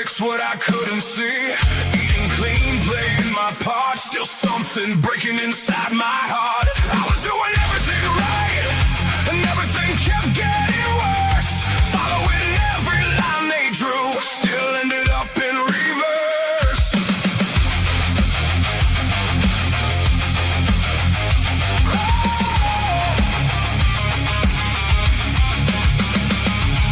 fix what I couldn't see. Eating clean, playing my part. Still something breaking inside my heart. I was doing everything right, and everything kept getting worse. Following every line they drew, still ended up in reverse.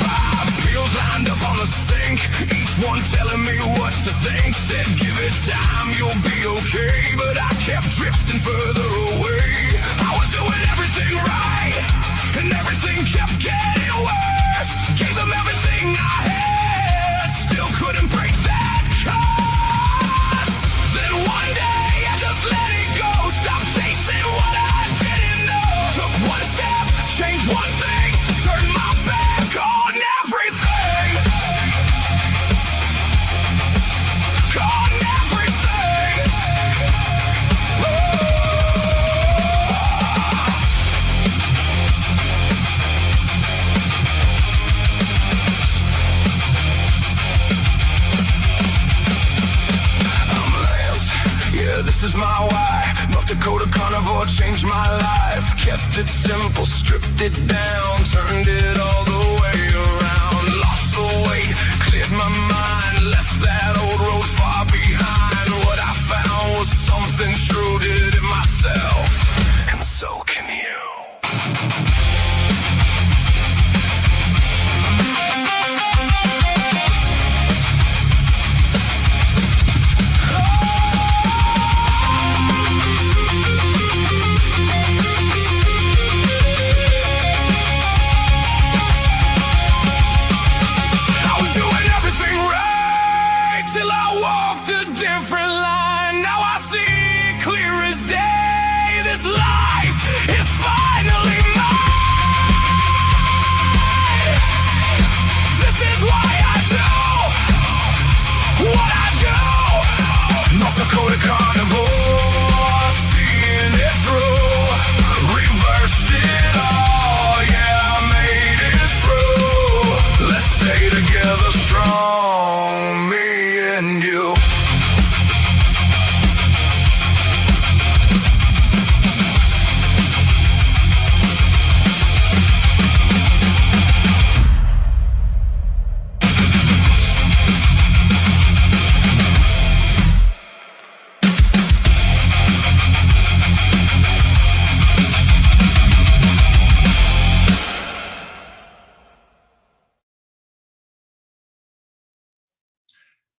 Five pills lined up on the sink, each one telling me what to think. Said give it time, you'll be okay, but I kept drifting further away. I was doing everything right, and everything kept getting worse. Gave them everything I had, still couldn't break that curse. Then one day I just let it go, stopped chasing what I didn't know. Took one step, changed one thing, turned my back on everything. On everything. I'm Lance, yeah, this is my why. North Dakota Carnivore changed my life. Kept it simple, stripped it down, turned it all the way around. Lost the weight, cleared my mind, left that old road far behind. What I found was something true, did it myself, and so can you. I was doing everything right till I walked a different line. Now I see clear as day. This life is finally mine. This is why I do what I do. North Dakota Carnivore, seeing it through. Reversed it all, yeah, I made it through. Let's stay together strong, me and you.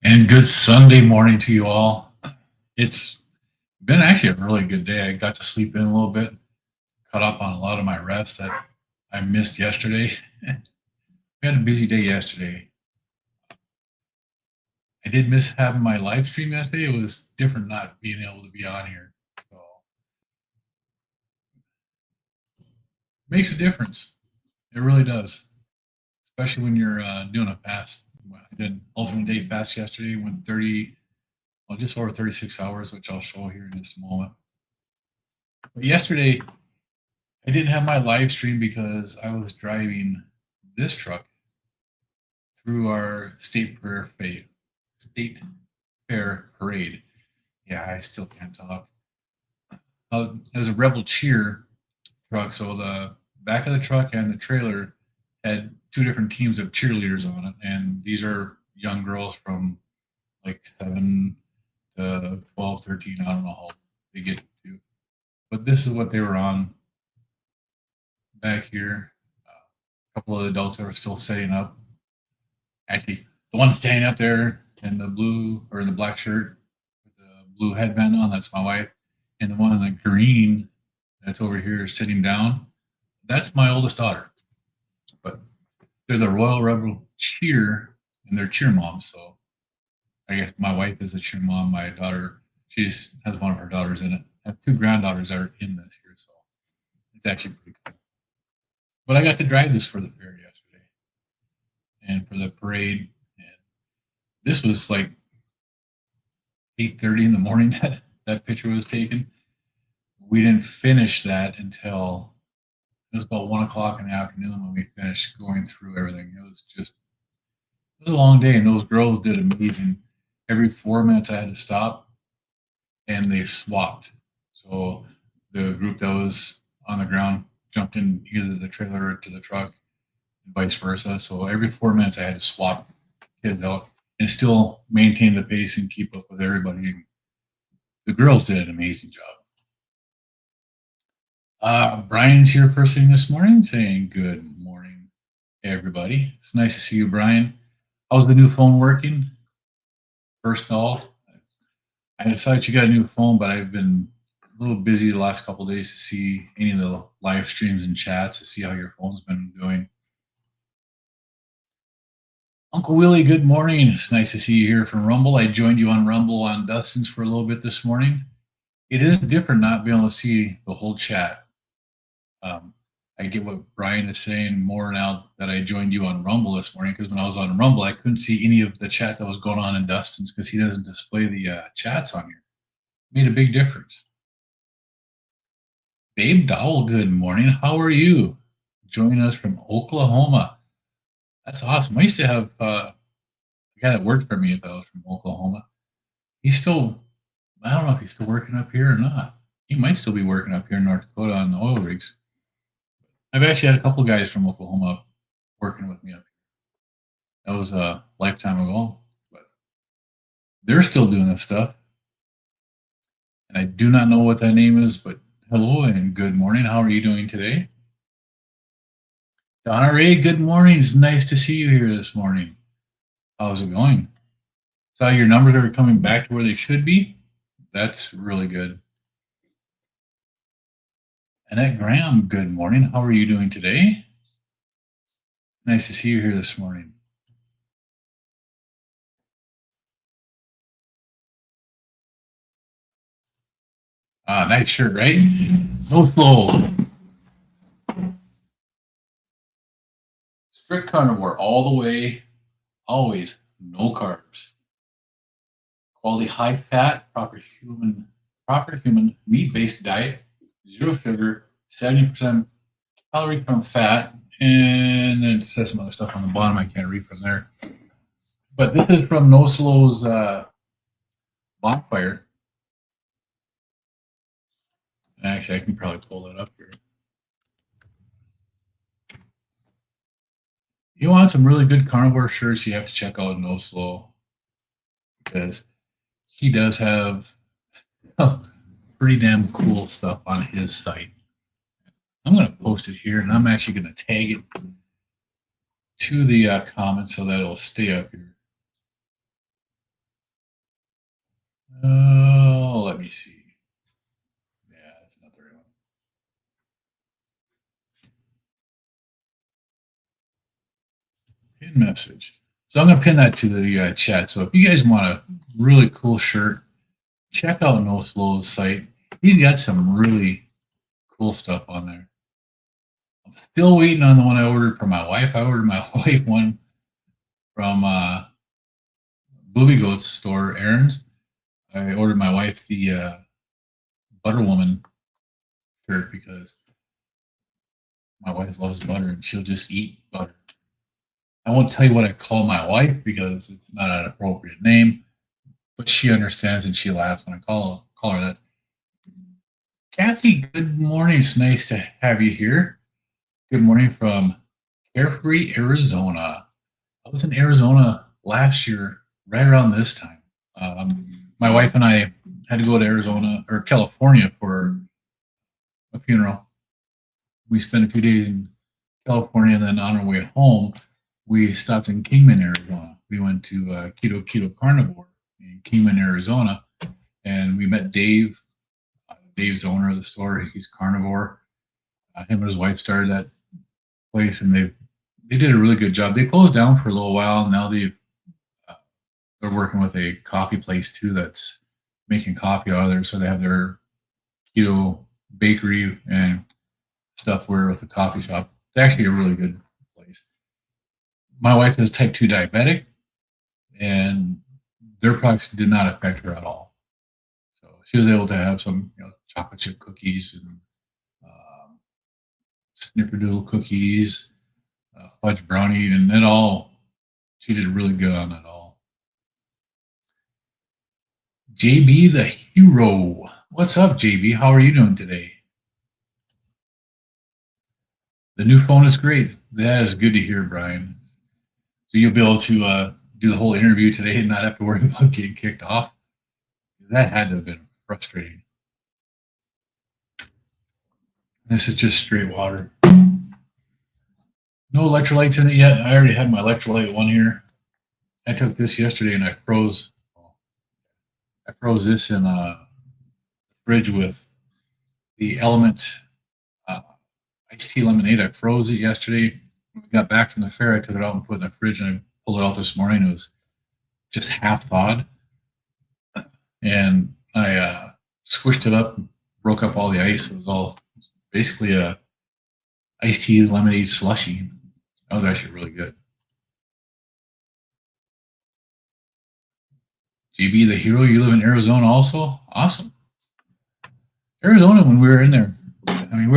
And good Sunday morning to you all. It's been actually a really good day. I got to sleep in a little bit, caught up on a lot of my rest that I missed yesterday. We had a busy day yesterday. I did miss having my live stream yesterday. It was different not being able to be on here. So makes a difference. It really does, especially when you're doing a fast. I did an alternate day fast yesterday, went 30, well, just over 36 hours, which I'll show here in just a moment. But yesterday, I didn't have my live stream because I was driving this truck through our state fair parade. Yeah, I still can't talk. It was a Rebel Cheer truck, so the back of the truck and the trailer had two different teams of cheerleaders on it, and these are young girls from like 7 to 12, 13. I don't know how they get to, but this is what they were on back here. A couple of adults that were still setting up. Actually, the one standing up there in the blue or in the black shirt with the blue headband on, that's my wife, and the one in the green that's over here sitting down, that's my oldest daughter. But they're the Royal Rebel Cheer, and they're cheer moms. So I guess my wife is a cheer mom. My daughter, she has one of her daughters in it. I have two granddaughters that are in this here, so it's actually pretty cool. But I got to drive this for the fair yesterday and for the parade. And this was like 8:30 in the morning that picture was taken. We didn't finish that until it was about 1 o'clock in the afternoon when we finished going through everything. It was just It was a long day, and those girls did amazing. Every 4 minutes, I had to stop, and they swapped. So the group that was on the ground jumped in either the trailer or to the truck, and vice versa. So every 4 minutes, I had to swap kids out and still maintain the pace and keep up with everybody. And the girls did an amazing job. Brian's here first thing this morning saying good morning, everybody. It's nice to see you, Brian. How's the new phone working? First of all, I decided you got a new phone, but I've been a little busy the last couple of days to see any of the live streams and chats to see how your phone's been doing. Uncle Willie, good morning. It's nice to see you here from Rumble. I joined you on Rumble on Dustin's for a little bit this morning. It is different not being able to see the whole chat. I get what Brian is saying more now that I joined you on Rumble this morning, because when I was on Rumble, I couldn't see any of the chat that was going on in Dustin's because he doesn't display the chats on here. Made a big difference. Babe Dowell, good morning. How are you? Joining us from Oklahoma. That's awesome. I used to have a guy that worked for me that was from Oklahoma. He's still, I don't know if he's still working up here or not. He might still be working up here in North Dakota on the oil rigs. I've actually had a couple guys from Oklahoma working with me up here. That was a lifetime ago, but they're still doing this stuff. And I do not know what that name is, but hello and good morning. How are you doing today? Donna Ray, good morning. It's nice to see you here this morning. How's it going? Saw your numbers are coming back to where they should be. That's really good. Annette Graham, good morning. How are you doing today? Nice to see you here this morning. Nice shirt, right? No flow. Strict carnivore all the way, always no carbs. Quality high fat, proper human meat-based diet, zero sugar, 70% calorie from fat, and it says some other stuff on the bottom I can't read from there. But this is from No Slow's bonfire. Actually, I can probably pull that up here. You want some really good carnivore shirts, you have to check out No Slow, because he does have pretty damn cool stuff on his site. I'm going to post it here, and I'm actually going to tag it to the comments so that it'll stay up here. Let me see. Yeah, that's not the right one. Pin message. So I'm going to pin that to the chat. So if you guys want a really cool shirt, check out No Slow's site. He's got some really cool stuff on there. I'm still waiting on the one I ordered for my wife. I ordered my wife one from Booby Goat's store, Aaron's. I ordered my wife the Butter Woman shirt because my wife loves butter and she'll just eat butter. I won't tell you what I call my wife because it's not an appropriate name, but she understands and she laughs when I call her that. Kathy, good morning. It's nice to have you here. Good morning from Carefree, Arizona. I was in Arizona last year, right around this time. My wife and I had to go to Arizona or California for a funeral. We spent a few days in California, and then on our way home, we stopped in Kingman, Arizona. We went to Keto Carnivore in Kingman, Arizona, and we met Dave. Dave's the owner of the store. He's carnivore. Him and his wife started that place, and they did a really good job. They closed down for a little while, and now they're working with a coffee place too that's making coffee out of there. So they have their keto bakery and stuff where with the coffee shop. It's actually a really good place. My wife is type 2 diabetic, and their products did not affect her at all. So she was able to have some chocolate chip cookies and snickerdoodle cookies, fudge brownie, and it all She did really good on it all. JB the Hero. What's up, JB? How are you doing today? The new phone is great. That is good to hear, Brian. So you'll be able to do the whole interview today and not have to worry about getting kicked off. That had to have been frustrating. This is just straight water. No electrolytes in it yet. I already had my electrolyte one here. I took this yesterday and I froze this in a fridge with the Element iced tea lemonade. I froze it yesterday. When we got back from the fair, I took it out and put it in the fridge, and I pulled it out this morning. It was just half thawed, and I squished it up, broke up all the ice. It was basically a iced tea lemonade slushy. That was actually really good. JB the Hero, you live in Arizona also? Awesome. Arizona, when we were in there, I mean,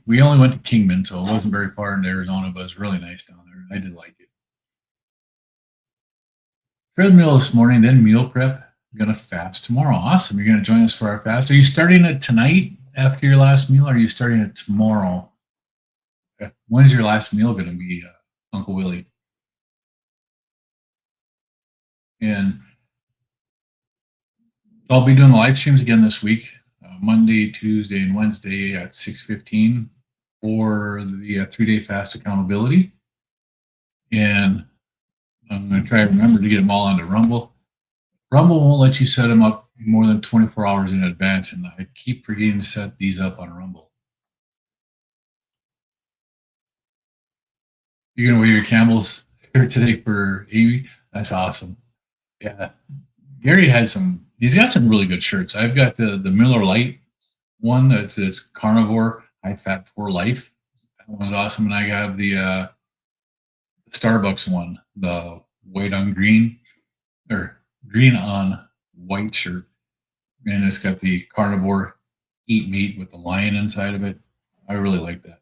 we only went to Kingman, so it wasn't very far into Arizona, but it was really nice down there. I did like it. Treadmill this morning, then meal prep. I'm gonna fast tomorrow. Awesome. You're gonna join us for our fast. Are you starting it tonight after your last meal, or are you starting it tomorrow? When is your last meal gonna be, Uncle Willie? And I'll be doing the live streams again this week, Monday, Tuesday, and Wednesday at 6:15 for the 3-day fast accountability. And I'm going to try to remember to get them all onto Rumble. Rumble won't let you set them up more than 24 hours in advance, and I keep forgetting to set these up on Rumble. You're going to wear your Campbell's shirt today for Amy? That's awesome. Yeah. Gary had he's got some really good shirts. I've got the Miller Lite one it's Carnivore High Fat for Life. That one was awesome. And I have the Starbucks one, the white on green or green on white shirt. And it's got the Carnivore Eat Meat with the lion inside of it. I really like that.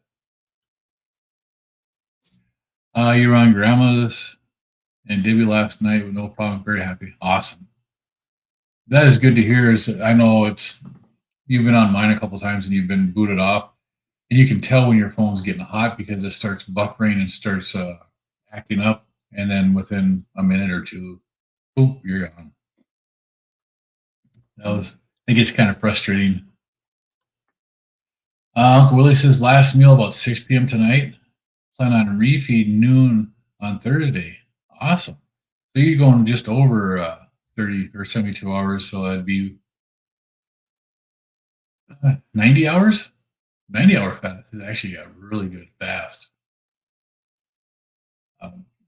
You were on Grandma's and Debbie last night with no problem. Very happy. Awesome. That is good to hear. I know you've been on mine a couple times and you've been booted off, and you can tell when your phone's getting hot because it starts buffering and starts acting up, and then within a minute or two, boop, you're gone. It gets kind of frustrating. Uncle Willie says last meal about 6 p.m. tonight. Plan on refeed noon on Thursday. Awesome. So you're going just over 30 or 72 hours, so that'd be 90 hours. 90-hour fast is actually a really good fast.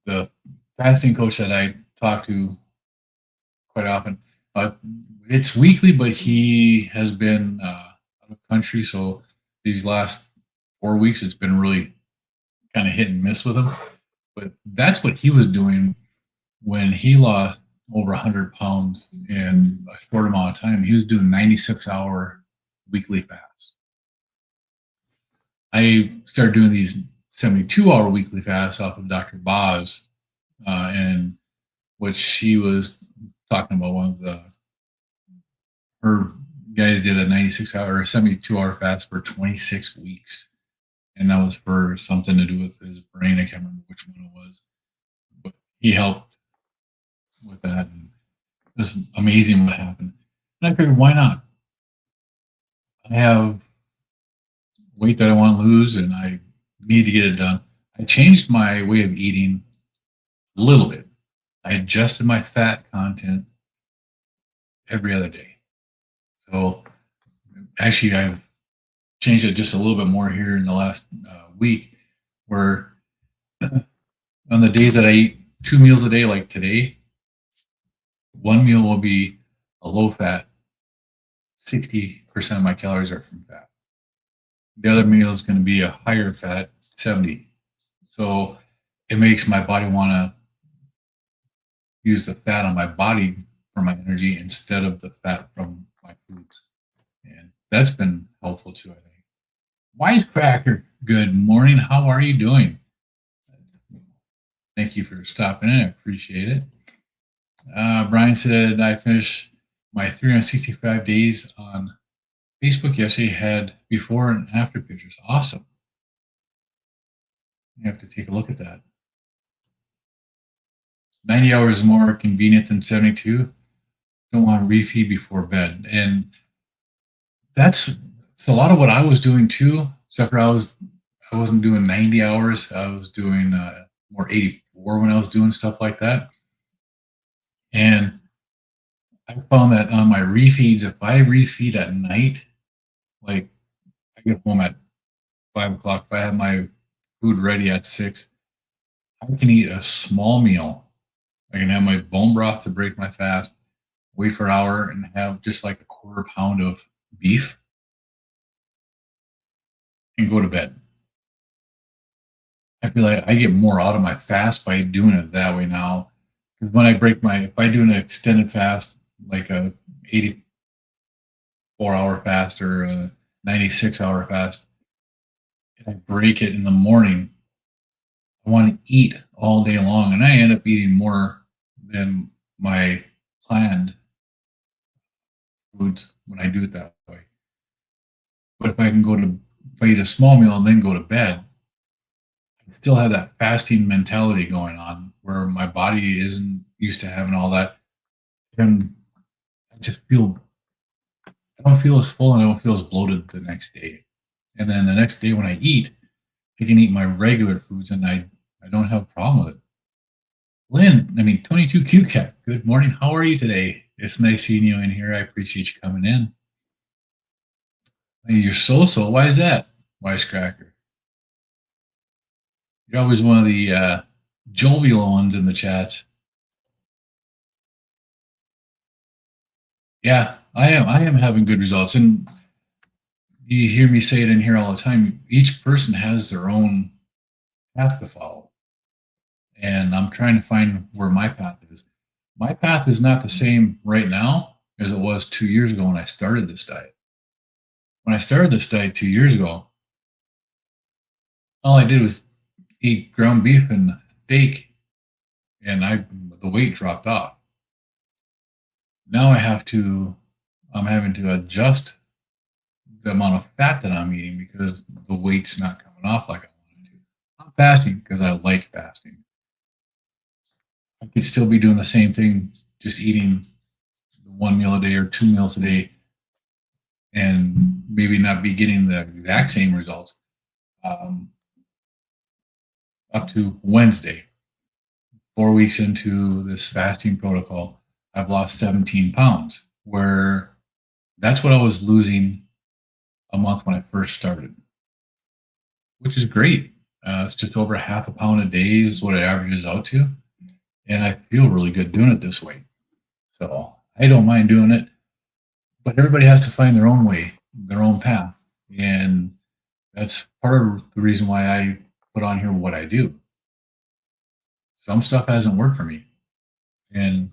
The fasting coach that I talk to quite often, it's weekly, but he has been out of country, so these last 4 weeks it's been really kind of hit and miss with him. But that's what he was doing when he lost over 100 pounds in a short amount of time. He was doing 96-hour weekly fasts. I started doing these 72-hour weekly fasts off of Dr. Boz, and what she was talking about, one of her guys did a 96-hour or 72-hour fast for 26 weeks. And that was for something to do with his brain. I can't remember which one it was, but he helped with that. And it was amazing what happened. And I figured, why not? I have weight that I want to lose, and I need to get it done. I changed my way of eating a little bit. I adjusted my fat content every other day. So actually, I've changed it just a little bit more here in the last week, where on the days that I eat 2 meals a day, like today, one meal will be a low fat. 60% of my calories are from fat. The other meal is going to be a higher fat, 70. So it makes my body want to use the fat on my body for my energy instead of the fat from my foods. And that's been helpful too, I think. Wisecracker, good morning. How are you doing? Thank you for stopping in. I appreciate it. Brian said I finished my 365 days on Facebook yesterday. Had before and after pictures. Awesome. You have to take a look at that. 90 hours is more convenient than 72. Don't want to refeed before bed. And that's a lot of what I was doing too, except for I wasn't doing 90 hours. I was doing more 84 when I was doing stuff like that. And I found that on my refeeds, if I refeed at night, like I get home at 5 o'clock, if I have my food ready at 6, I can eat a small meal. I can have my bone broth to break my fast, wait for an hour, and have just like a quarter pound of beef and go to bed. I feel like I get more out of my fast by doing it that way now. Because when if I do an extended fast, like a 84-hour fast or a 96-hour fast, and I break it in the morning, I want to eat all day long, and I end up eating more than my planned foods when I do it that way. But if I eat a small meal and then go to bed, I still have that fasting mentality going on where my body isn't used to having all that. And I don't feel as full and I don't feel as bloated the next day. And then the next day when I eat, I can eat my regular foods and I don't have a problem with it. Lynn, 22 QCat, good morning. How are you today? It's nice seeing you in here. I appreciate you coming in. Hey, you're so. Why is that? Wisecracker. You're always one of the jovial ones in the chats. Yeah, I am having good results. And you hear me say it in here all the time. Each person has their own path to follow. And I'm trying to find where my path is. My path is not the same right now as it was 2 years ago when I started this diet. When I started this diet 2 years ago, all I did was eat ground beef and steak, and the weight dropped off. Now I'm having to adjust the amount of fat that I'm eating because the weight's not coming off like I wanted to. I'm fasting because I like fasting. I could still be doing the same thing, just eating 1 meal a day or 2 meals a day, and maybe not be getting the exact same results. Up to Wednesday, 4 weeks into this fasting protocol, I've lost 17 pounds, where that's what I was losing a month when I first started, which is great. It's just over half a pound a day is what it averages out to. And I feel really good doing it this way. So I don't mind doing it, but everybody has to find their own way, their own path. And that's part of the reason why I put on here what I do. Some stuff hasn't worked for me. And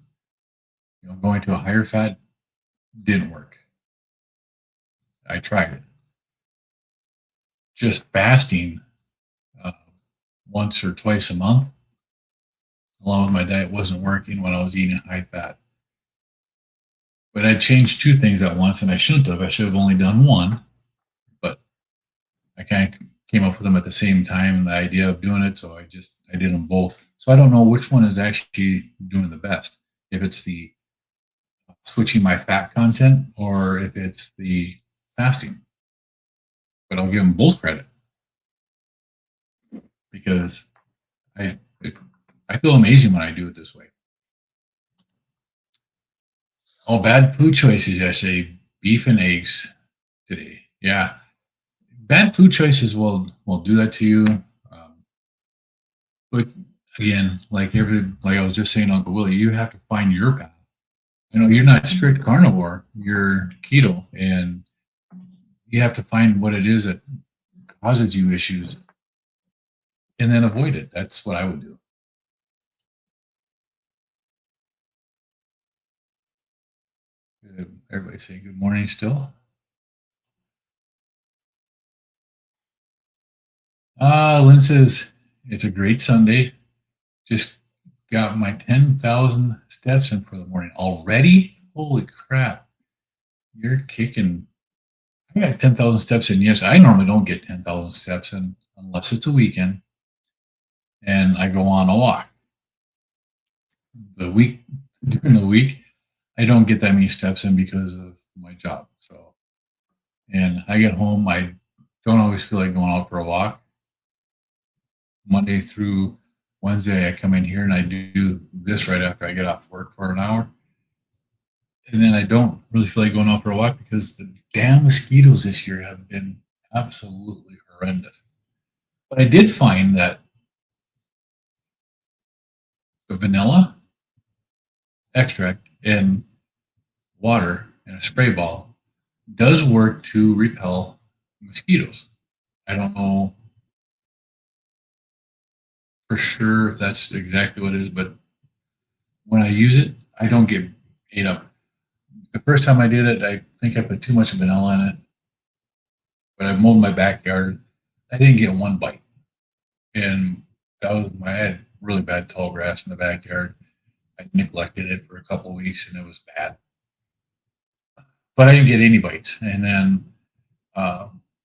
going to a higher fat didn't work. I tried it. Just fasting once or twice a month, along with my diet, wasn't working when I was eating high fat. But I changed 2 things at once, and I shouldn't have. I should have only done one, but I kind of came up with them at the same time, the idea of doing it, so I did them both. So I don't know which one is actually doing the best, if it's the switching my fat content or if it's the fasting. But I'll give them both credit because I feel amazing when I do it this way. Oh, bad food choices yesterday. Beef and eggs today. Yeah. Bad food choices will do that to you. But again, like I was just saying, Uncle Willie, you have to find your path. You're not strict carnivore, you're keto, and you have to find what it is that causes you issues and then avoid it. That's what I would do. Everybody say good morning still. Lynn says, it's a great Sunday. Just got my 10,000 steps in for the morning already. Holy crap. You're kicking. I got 10,000 steps in. Yes, I normally don't get 10,000 steps in unless it's a weekend and I go on a walk. During the week, I don't get that many steps in because of my job. So, and I get home, I don't always feel like going out for a walk. Monday through Wednesday, I come in here and I do this right after I get off work for an hour. And then I don't really feel like going out for a walk because the damn mosquitoes this year have been absolutely horrendous. But I did find that the vanilla extract in water in a spray ball does work to repel mosquitoes. I don't know for sure if that's exactly what it is, but when I use it, I don't get ate up. The first time I did it, I think I put too much vanilla in it, but I mowed my backyard. I didn't get one bite. And I had really bad tall grass in the backyard. I neglected it for a couple of weeks and it was bad. But I didn't get any bites. And then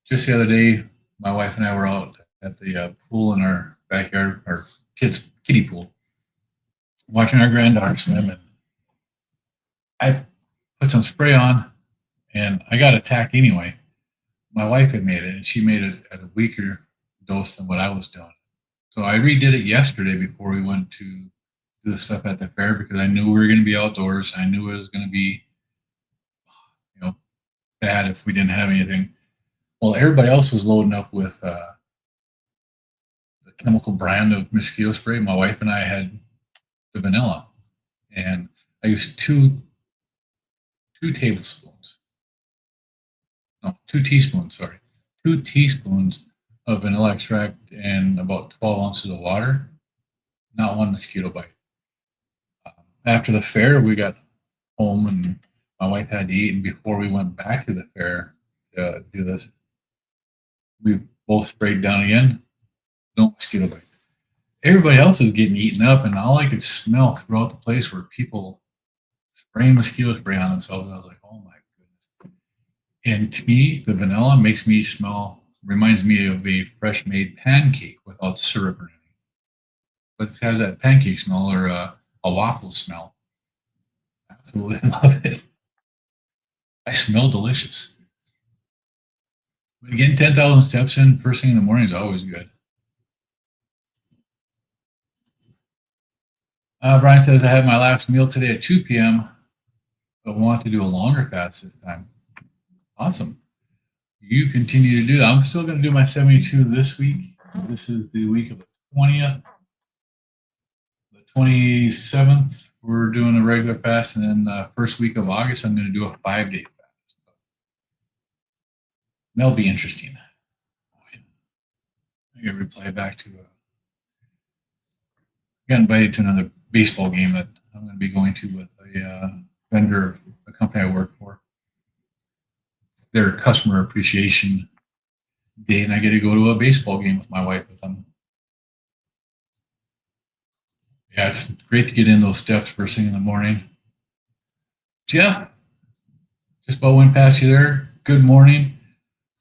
just the other day, my wife and I were out at the pool in our backyard, our kiddie pool, watching our granddaughter swim. And I put some spray on and I got attacked anyway. My wife had made it and she made it at a weaker dose than what I was doing. So I redid it yesterday before we went to do the stuff at the fair because I knew we were going to be outdoors. I knew it was going to be, bad if we didn't have anything. Well, everybody else was loading up with the chemical brand of mosquito spray. My wife and I had the vanilla, and I used two teaspoons of vanilla extract and about 12 ounces of water. Not one mosquito bite. After the fair, we got home and my wife had to eat. And before we went back to the fair to do this, we both sprayed down again. No mosquito bite. Everybody else was getting eaten up, and all I could smell throughout the place were people spraying mosquito spray on themselves. And I was like, oh my goodness. And to me, the vanilla reminds me of a fresh made pancake without syrup or anything. But it has that pancake smell or a waffle smell. Absolutely love it. I smell delicious. But again, 10,000 steps in first thing in the morning is always good. Brian says, I had my last meal today at 2 p.m., but want to do a longer fast this time. Awesome. You continue to do that. I'm still going to do my 72 this week. This is the week of the 20th. The 27th, we're doing a regular fast, and then the first week of August, I'm going to do a 5-day fast. That'll be interesting. I got to reply back to got invited to another baseball game that I'm going to be going to with a vendor, a company I work for. Their customer appreciation day, and I get to go to a baseball game with my wife with them. Yeah, it's great to get in those steps first thing in the morning. Jeff, just about went past you there. Good morning.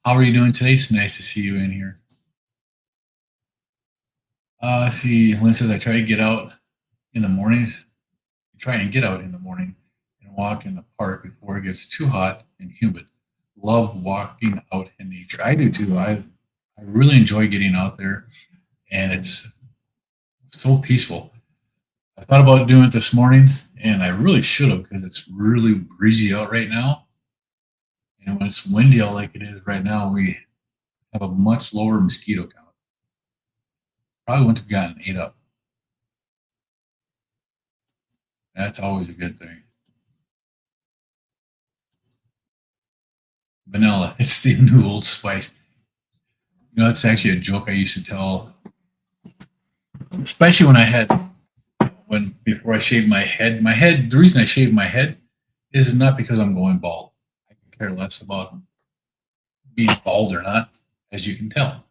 How are you doing today? It's nice to see you in here. See, Lynn says I try to get out in the mornings. Try and get out in the morning and walk in the park before it gets too hot and humid. Love walking out in nature. I do too. I really enjoy getting out there, and it's so peaceful. I thought about doing it this morning, and I really should have because it's really breezy out right now. And when it's windy out like it is right now, we have a much lower mosquito count. Probably wouldn't have gotten ate up. That's always a good thing. Vanilla, it's the new Old Spice. You know, that's actually a joke I used to tell, especially before I shaved my head. The reason I shaved my head is not because I'm going bald. I care less about being bald or not, as you can tell.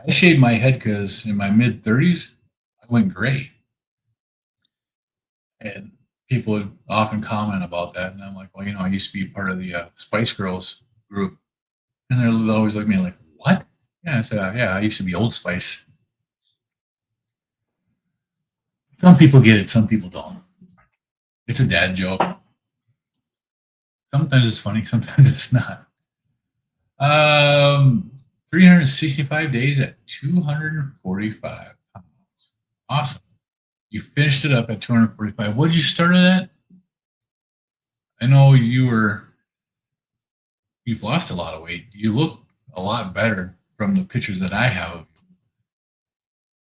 I shaved my head because in my mid-30s, I went gray. And people would often comment about that. And I'm like, well, I used to be part of the Spice Girls group. And they're always looking at me like, what? Yeah, I said, yeah, I used to be Old Spice. Some people get it, some people don't. It's a dad joke. Sometimes it's funny, sometimes it's not. 365 days at 245 pounds. Awesome. You finished it up at 245. What did you start it at? I know you've lost a lot of weight. You look a lot better from the pictures that I have.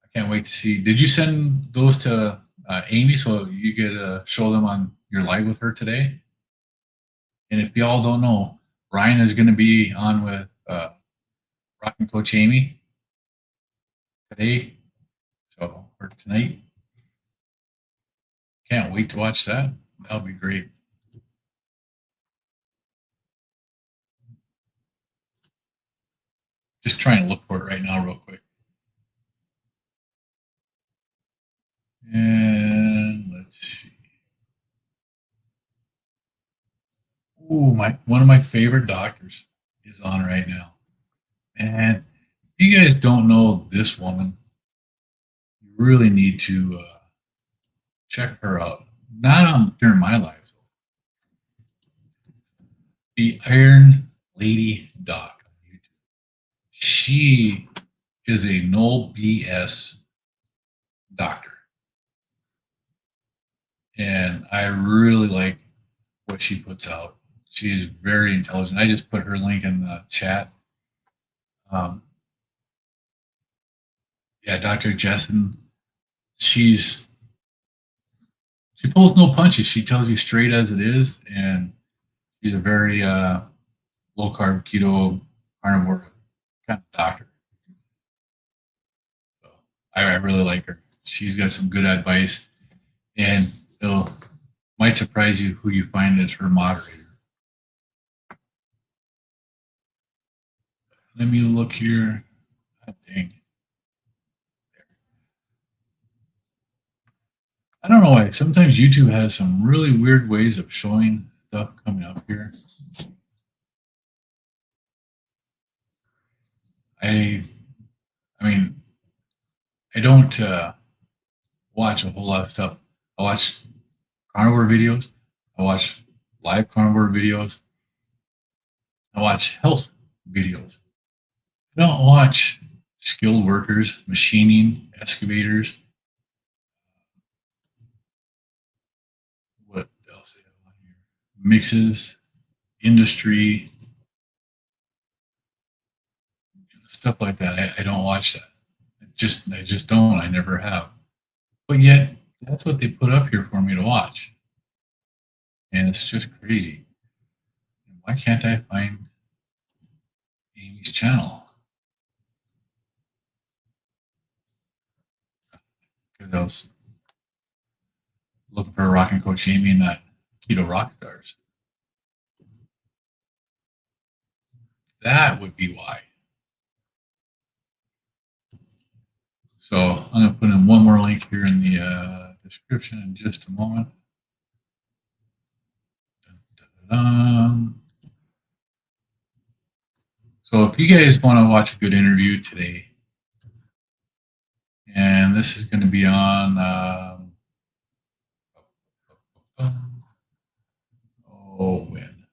I can't wait to see. Did you send those to Amy so you could show them on your live with her today? And if y'all don't know, Ryan is going to be on with Rockin' Coach Amy today, or tonight. Can't wait to watch that. That'll be great. Just trying to look for it right now real quick. And let's see. Ooh, one of my favorite doctors is on right now. And if you guys don't know this woman, you really need to check her out. Not during my life. The Iron Lady Doc on YouTube. She is a no BS doctor. And I really like what she puts out. She is very intelligent. I just put her link in the chat. Yeah, Dr. Jessen, she pulls no punches. She tells you straight as it is, and she's a very low carb, keto, carnivore kind of doctor. So I really like her. She's got some good advice, and it might surprise you who you find as her moderator. Let me look here. Oh, dang. I don't know why. Sometimes YouTube has some really weird ways of showing stuff coming up here. I mean, I don't watch a whole lot of stuff. I watch carnivore videos. I watch live carnivore videos. I watch health videos. I don't watch skilled workers, machining, excavators. What else? Mixes, industry, stuff like that. I don't watch that. I just don't. I never have. But yet, that's what they put up here for me to watch. And it's just crazy. Why can't I find Amy's channel? Because I was looking for a Rockin' Coach Amy and not Keto Rockstars. That would be why. So I'm going to put in one more link here in the description in just a moment. So if you guys want to watch a good interview today, and this is going to be on when?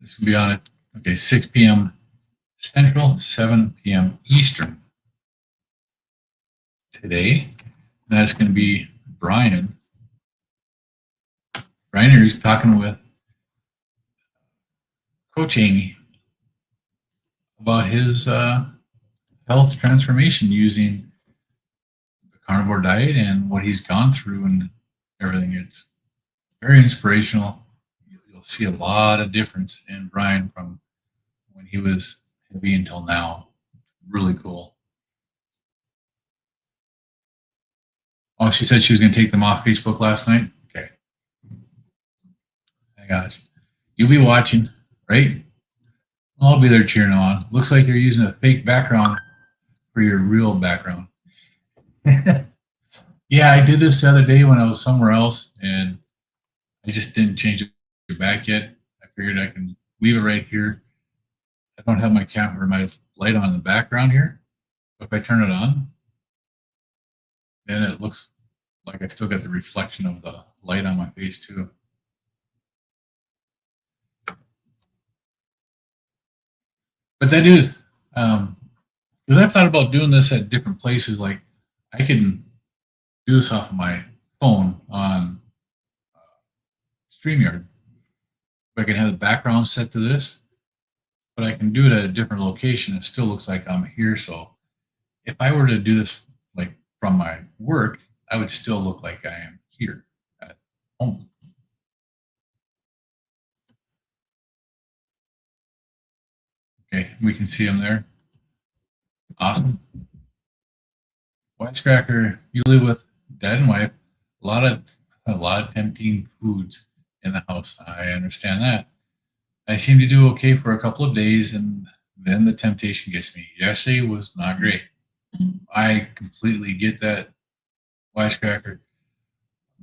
This will be on it. 6 p.m. Central, 7 p.m. Eastern today. And that's going to be Brian. Brian here is talking with Coach Amy about his health transformation using the carnivore diet and what he's gone through and everything. It's very inspirational. You'll see a lot of difference in Brian from when he was heavy until now. Really cool. Oh, she said she was going to take them off Facebook last night? Okay. I got you. You'll be watching, right? I'll be there cheering on. Looks like you're using a fake background for your real background. Yeah, I did this the other day when I was somewhere else, and I just didn't change it back yet. I figured I can leave it right here. I don't have my camera or my light on in the background here. But if I turn it on, then it looks like I still got the reflection of the light on my face too. But that is, because I've thought about doing this at different places. Like I can do this off of my phone on StreamYard. I can have the background set to this, but I can do it at a different location. It still looks like I'm here. So if I were to do this like from my work, I would still look like I am here at home. Okay, we can see them there. Awesome. Wisecracker, you live with dad and wife. A lot of tempting foods in the house. I understand that. I seem to do okay for a couple of days, and then the temptation gets me. Yesterday was not great. I completely get that, Wisecracker.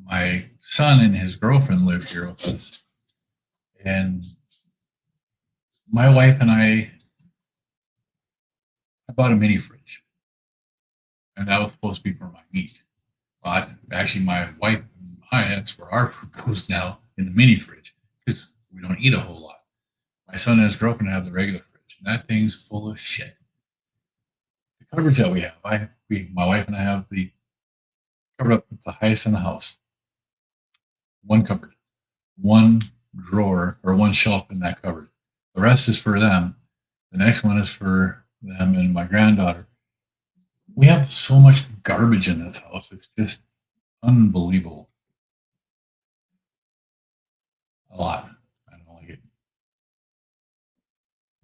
My son and his girlfriend live here with us, and my wife and I bought a mini fridge, and that was supposed to be for my meat. Well, actually, my wife and I, that's where our food goes now in the mini fridge because we don't eat a whole lot. My son and his girlfriend have the regular fridge, and that thing's full of shit. The cupboards that we have, my wife and I have the cupboard up at the highest in the house. One cupboard, one drawer, or one shelf in that cupboard. The rest is for them. The next one is for them and my granddaughter. We have so much garbage in this house. It's just unbelievable. A lot. I don't like it.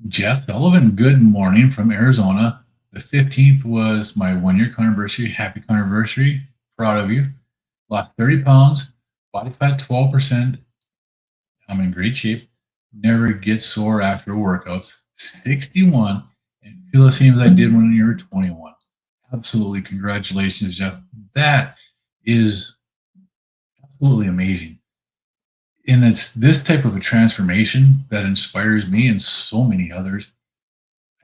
Jeff Sullivan, good morning from Arizona. The 15th was my 1 year anniversary. Happy anniversary. Proud of you. Lost 30 pounds, body fat 12%. I'm in great shape. Never get sore after workouts. 61 and feel the same as I did when you were 21. Absolutely. Congratulations, Jeff. That is absolutely amazing. And it's this type of a transformation that inspires me and so many others.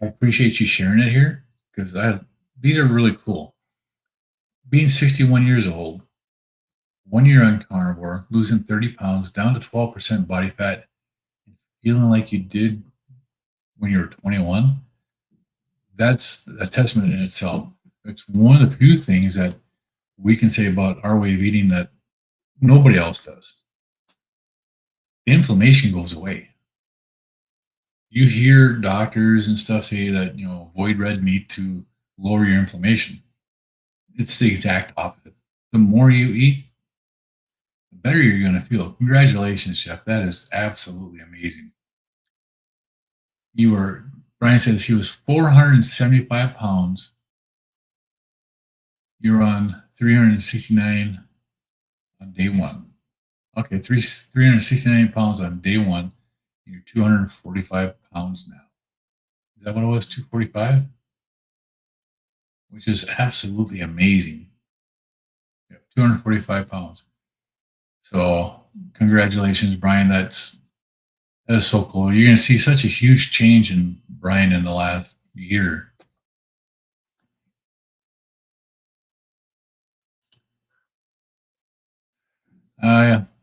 I appreciate you sharing it here because these are really cool. Being 61 years old, 1 year on carnivore, losing 30 pounds, down to 12% body fat, feeling like you did when you were 21, that's a testament in itself. It's one of the few things that we can say about our way of eating that nobody else does. The inflammation goes away. You hear doctors and stuff say that, avoid red meat to lower your inflammation. It's the exact opposite. The more you eat, the better you're going to feel. Congratulations, Jeff. That is absolutely amazing. Brian says he was 475 pounds. You're on 369 on day one. Okay, 369 pounds on day one. You're 245 pounds now. Is that what it was? 245? Which is absolutely amazing. Yeah, 245 pounds. So congratulations, Brian. That is so cool. You're going to see such a huge change in Brian in the last year.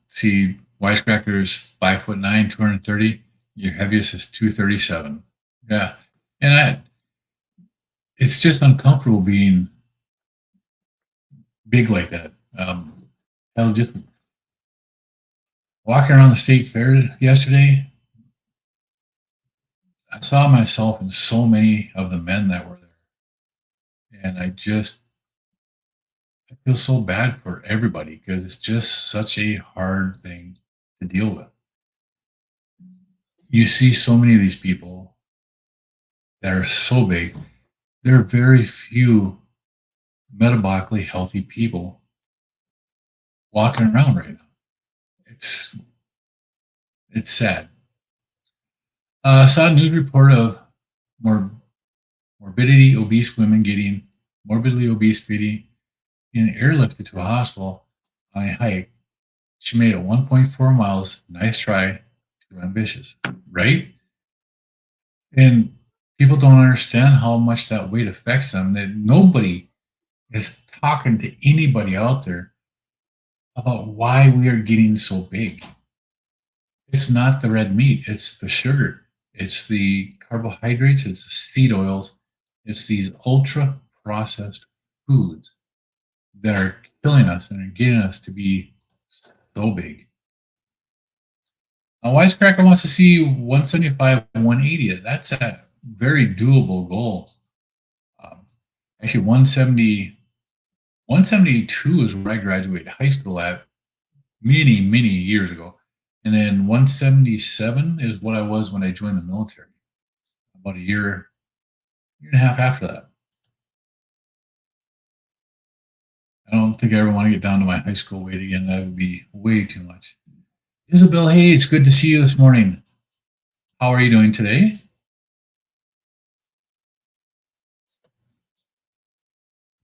See, Wisecracker is 5'9", 230. Your heaviest is 237. Yeah, and it's just uncomfortable being big like that. Hell, just walking around the state fair yesterday, I saw myself in so many of the men that were there, and I feel so bad for everybody because it's just such a hard thing to deal with. You see so many of these people that are so big. There are very few metabolically healthy people walking around right now. It's sad. Saw a news report of more morbidly obese women getting airlifted to a hospital on a hike. She made it 1.4 miles. Nice try. Too ambitious, right? And people don't understand how much that weight affects them. That nobody is talking to anybody out there about why we are getting so big. It's not the red meat, it's the sugar, it's the carbohydrates, it's the seed oils, it's these ultra processed foods that are killing us and are getting us to be so big. Now, Wisecracker wants to see 175 and 180. That's a very doable goal. Actually, 172 is where I graduated high school at many, many years ago. And then 177 is what I was when I joined the military, about a year and a half after that. I don't think I ever want to get down to my high school weight again. That would be way too much. Isabel, hey, it's good to see you this morning. How are you doing today?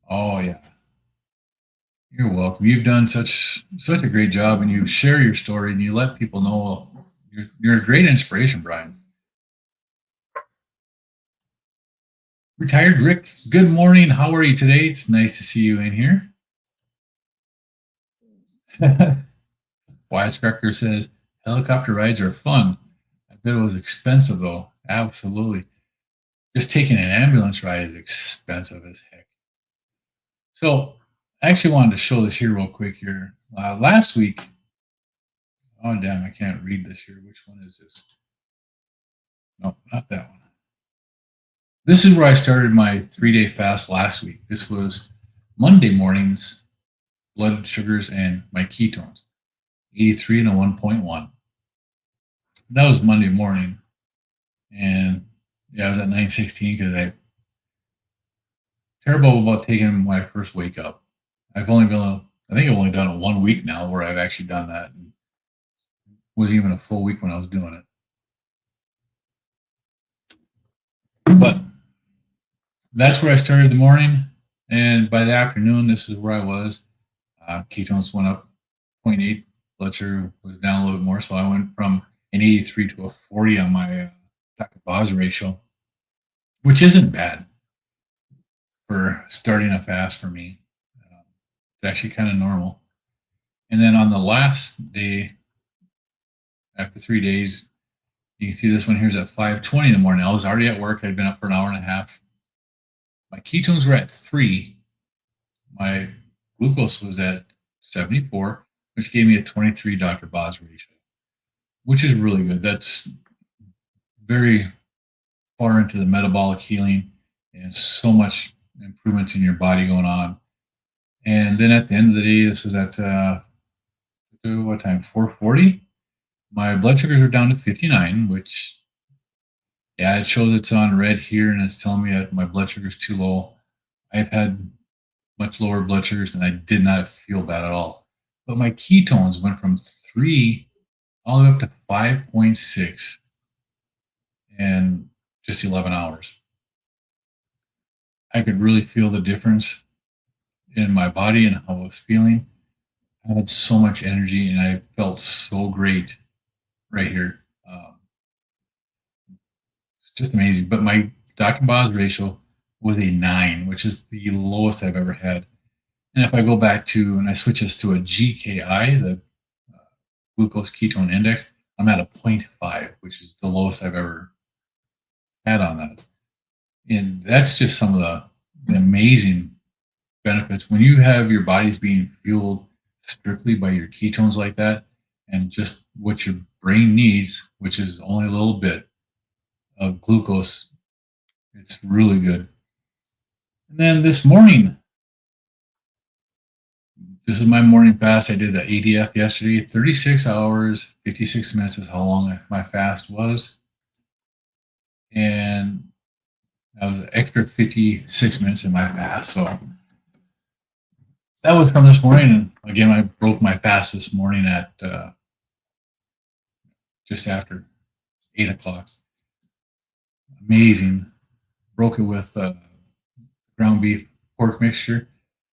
Oh, yeah. You're welcome. You've done such a great job, and you share your story and you let people know. You're a great inspiration, Brian. Retired Rick, good morning. How are you today? It's nice to see you in here. Wisecracker says helicopter rides are fun. I bet it was expensive though. Absolutely. Just taking an ambulance ride is expensive as heck. So I actually wanted to show this here real quick here. Last week, oh damn, I can't read this here. Which one is this? No, not that one. This is where I started my 3-day fast last week. This was Monday mornings, blood sugars, and my ketones, 83 and a 1.1. That was Monday morning. And yeah, I was at 9:16 because I terrible about taking them when I first wake up. I think I've only done it 1 week now where I've actually done that. And it wasn't even a full week when I was doing it. But that's where I started the morning. And by the afternoon, this is where I was. Ketones went up 0.8. Blood sugar was down a little bit more. So I went from an 83 to a 40 on my diagnose ratio, which isn't bad for starting a fast for me. It's actually kind of normal. And then on the last day, after 3 days, you can see this one here's at 5:20 in the morning. I was already at work. I'd been up for an hour and a half. My ketones were at 3. My glucose was at 74, which gave me a 23 Dr. Boz ratio, which is really good. That's very far into the metabolic healing and so much improvements in your body going on. And then at the end of the day, this was at what time? 4:40. My blood sugars are down to 59, which, yeah, it shows it's on red here and it's telling me that my blood sugar is too low. I've had much lower blood sugars and I did not feel bad at all. But my ketones went from 3 all the way up to 5.6 in just 11 hours. I could really feel the difference in my body and how I was feeling. I had so much energy and I felt so great right here. It's just amazing. But my Dr. Boz ratio was a 9, which is the lowest I've ever had. And if I go back to, and I switch this to a GKI, the glucose ketone index, I'm at a 0.5, which is the lowest I've ever had on that. And that's just some of the amazing benefits. When you have your body's being fueled strictly by your ketones like that, and just what your brain needs, which is only a little bit of glucose, it's really good. And then this morning, this is my morning fast. I did the ADF yesterday, 36 hours, 56 minutes is how long my fast was. And that was an extra 56 minutes in my fast. So that was from this morning. And again, I broke my fast this morning at just after 8 o'clock. amazing. Broke it with ground beef pork mixture,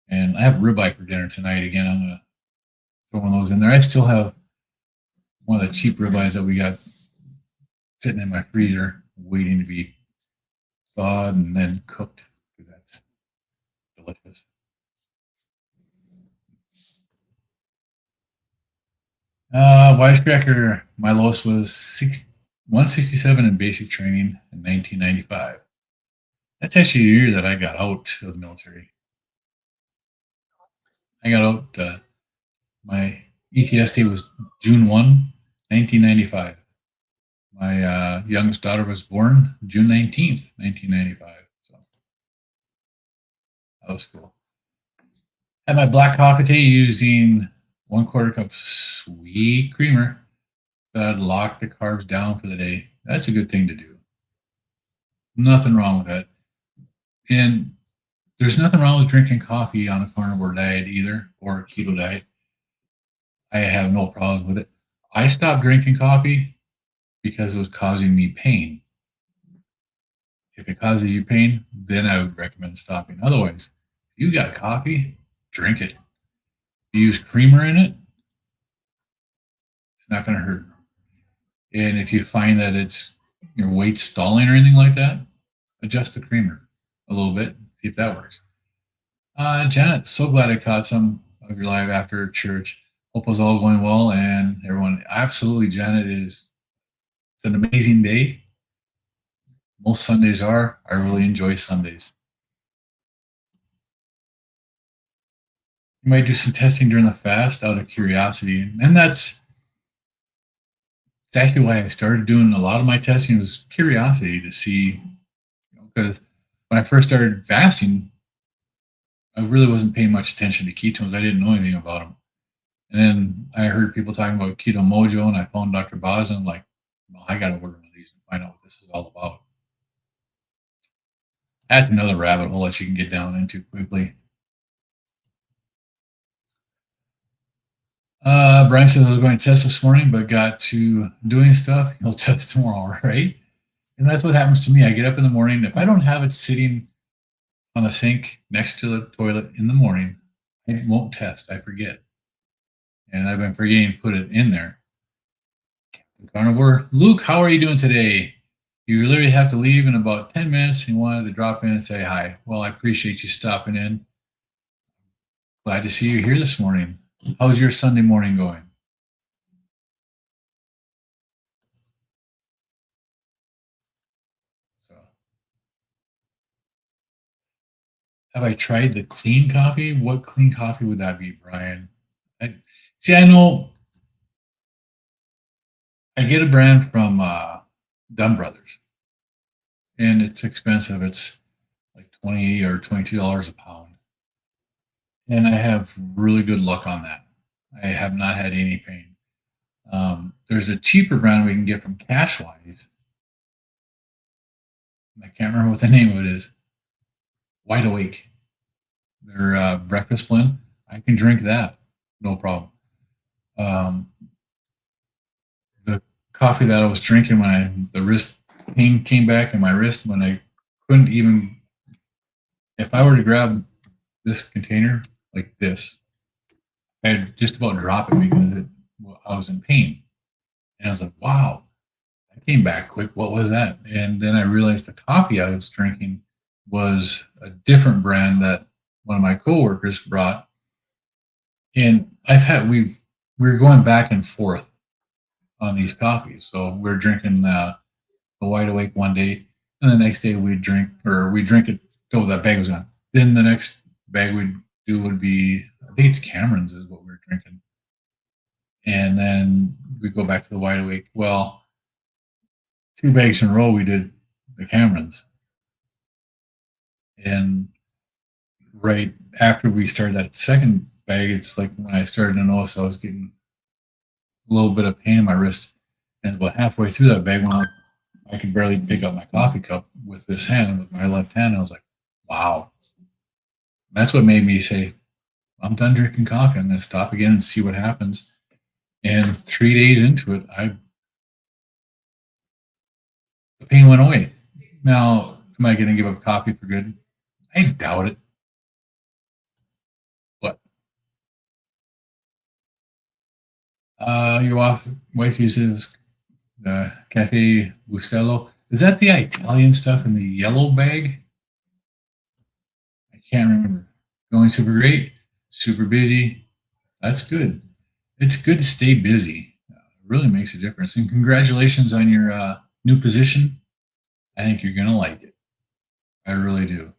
and I have ribeye for dinner tonight. Again, I'm gonna throw one of those in there. I still have one of the cheap ribeyes that we got sitting in my freezer, waiting to be thawed and then cooked because that's delicious. Wisecracker, my lowest was 167 in basic training in 1995. That's actually the year that I got out of the military. I got out, my ETS date was June 1, 1995. My youngest daughter was born June 19th, 1995. So that was cool. Had my black coffee today using 1/4 cup sweet creamer that locked the carbs down for the day. That's a good thing to do. Nothing wrong with that. And there's nothing wrong with drinking coffee on a carnivore diet either, or a keto diet. I have no problems with it. I stopped drinking coffee because it was causing me pain. If it causes you pain, then I would recommend stopping. Otherwise, if you got coffee, drink it. If you use creamer in it, it's not going to hurt. And if you find that it's your weight stalling or anything like that, adjust the creamer a little bit, see if that works. Janet, so glad I caught some of your live after church. Hope it was all going well, and everyone, absolutely, Janet, it's an amazing day. Most Sundays are. I really enjoy Sundays. You might do some testing during the fast out of curiosity, and that's actually why I started doing a lot of my testing was curiosity to see, because when I first started fasting, I really wasn't paying much attention to ketones. I didn't know anything about them. And then I heard people talking about Keto Mojo, and I phoned Dr. Boz, and I'm like, well, I got to order one of these and find out what this is all about. That's another rabbit hole that you can get down into quickly. Brian said I was going to test this morning, but got to doing stuff. He'll test tomorrow, right? And that's what happens to me. I get up in the morning. If I don't have it sitting on the sink next to the toilet in the morning, I won't test. I forget. And I've been forgetting to put it in there. Carnivore. Luke, how are you doing today? You literally have to leave in about 10 minutes. You wanted to drop in and say hi. Well, I appreciate you stopping in. Glad to see you here this morning. How's your Sunday morning going? So, have I tried the clean coffee? What clean coffee would that be, Brian? I know I get a brand from Dunn Brothers, and it's expensive. It's like $20 or $22 a pound. And I have really good luck on that. I have not had any pain. There's a cheaper brand we can get from Cashwise. I can't remember what the name of it is. Wide Awake. Their breakfast blend. I can drink that. No problem. The coffee that I was drinking when the wrist pain came back in my wrist when I couldn't even, if I were to grab this container like this, I'd just about drop it because I was in pain. And I was like, wow, that came back quick. What was that? And then I realized the coffee I was drinking was a different brand that one of my coworkers brought. And we're going back and forth on these coffees. So we're drinking the Wide Awake one day, and the next day we drink it till that bag was gone. Then the next bag we'd do would be, I think it's Cameron's is what we're drinking. And then we go back to the Wide Awake. Well, 2 bags in a row we did the Cameron's. And right after we started that second bag, it's like when I started to notice I was getting a little bit of pain in my wrist. And about halfway through that bag, when I could barely pick up my coffee cup with this hand, with my left hand, I was like, wow. That's what made me say, I'm done drinking coffee. I'm going to stop again and see what happens. And 3 days into it, the pain went away. Now, am I going to give up coffee for good? I doubt it. But your wife uses the Cafe Bustelo. Is that the Italian stuff in the yellow bag? I can't remember. Going super great, super busy. That's good. It's good to stay busy. It really makes a difference. And congratulations on your new position. I think you're going to like it. I really do.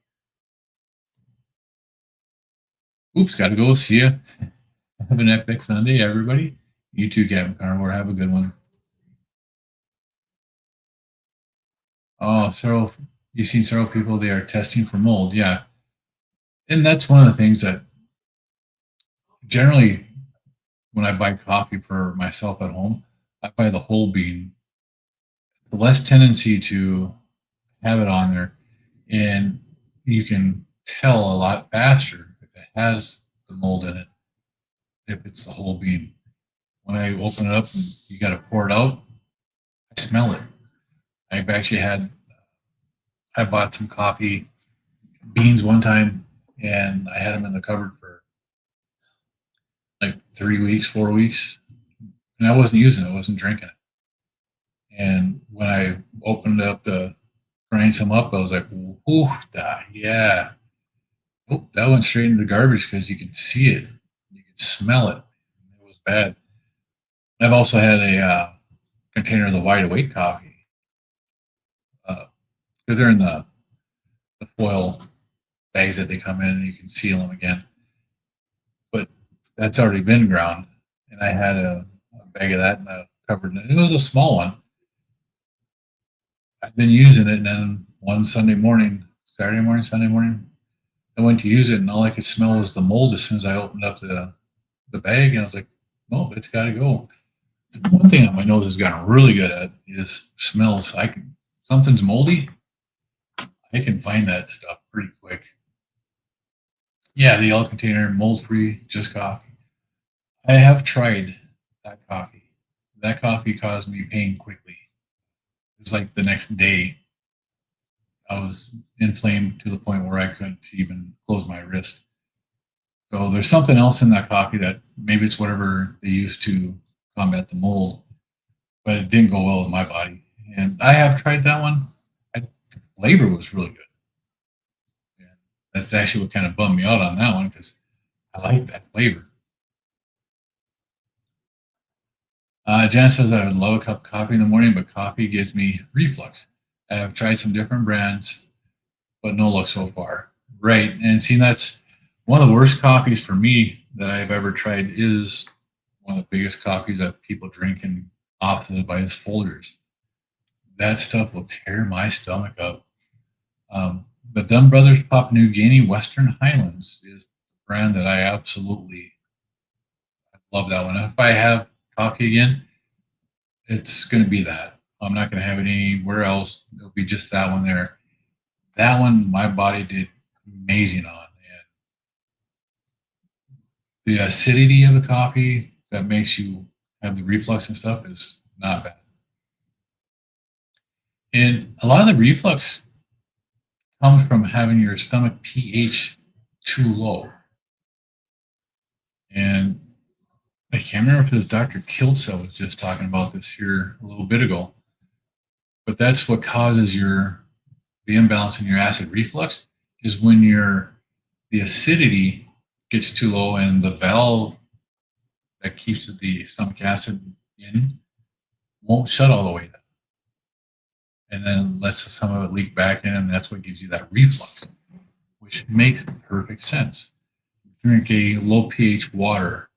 Oops, got to go. See ya. Have an epic Sunday, everybody. You too, Captain Carnivore. Have a good one. Oh, you've seen several people, they are testing for mold. Yeah. And that's one of the things that generally when I buy coffee for myself at home, I buy the whole bean. The less tendency to have it on there. And you can tell a lot faster if it has the mold in it, if it's the whole bean. When I open it up and you got to pour it out, I smell it. I've actually I bought some coffee beans one time and I had them in the cupboard for like 3 weeks, 4 weeks. And I wasn't using it, I wasn't drinking it. And when I opened it up to grind some up, I was like, ooh, yeah. Oh, that went straight into the garbage because you could see it. You could smell it. It was bad. I've also had a container of the wide awake coffee. Because they're in the foil bags that they come in and you can seal them again. But that's already been ground. And I had a bag of that in the cupboard. And it was a small one. I've been using it, and then one Sunday morning, Saturday morning, Sunday morning, I went to use it, and all I could smell was the mold as soon as I opened up the bag, and I was like, "No, it's got to go." One thing that my nose has gotten really good at is smells. Something's moldy, I can find that stuff pretty quick. Yeah, the yellow container, mold-free, just coffee. I have tried that coffee. That coffee caused me pain quickly. It's like the next day, I was inflamed to the point where I couldn't even close my wrist. So there's something else in that coffee that maybe it's whatever they use to combat the mold, but it didn't go well with my body. And I have tried that one. The flavor was really good. And that's actually what kind of bummed me out on that one because I like that flavor. Jan says I would love a cup of coffee in the morning, but coffee gives me reflux. I have tried some different brands, but no luck so far. Right. And see, that's one of the worst coffees for me that I've ever tried is one of the biggest coffees that people drink in offices by is Folgers. That stuff will tear my stomach up. The Dunn Brothers Papua New Guinea Western Highlands is the brand that I absolutely love that one. If I have coffee again, it's going to be that. I'm not going to have it anywhere else. It'll be just that one there. That one, my body did amazing on. And the acidity of the coffee that makes you have the reflux and stuff is not bad. And a lot of the reflux comes from having your stomach pH too low. And I can't remember if it was Dr. Kiltz that was just talking about this here a little bit ago, but that's what causes the imbalance in your acid reflux is when the acidity gets too low and the valve that keeps the stomach acid in won't shut all the way down. And then lets some of it leak back in, and that's what gives you that reflux, which makes perfect sense. Drink a low pH water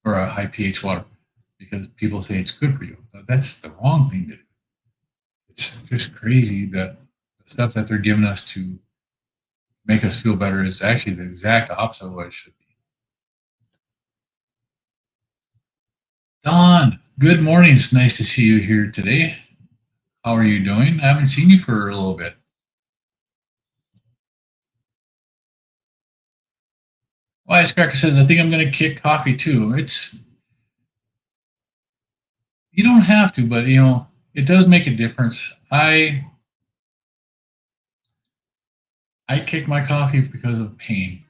or a high pH water because people say it's good for you. That's the wrong thing to do. It's just crazy that the stuff that they're giving us to make us feel better is actually the exact opposite of what it should be. Don, good morning. It's nice to see you here today. How are you doing? I haven't seen you for a little bit. Wisecracker says, I think I'm going to kick coffee too. You don't have to, but it does make a difference. I I kicked my coffee because of pain.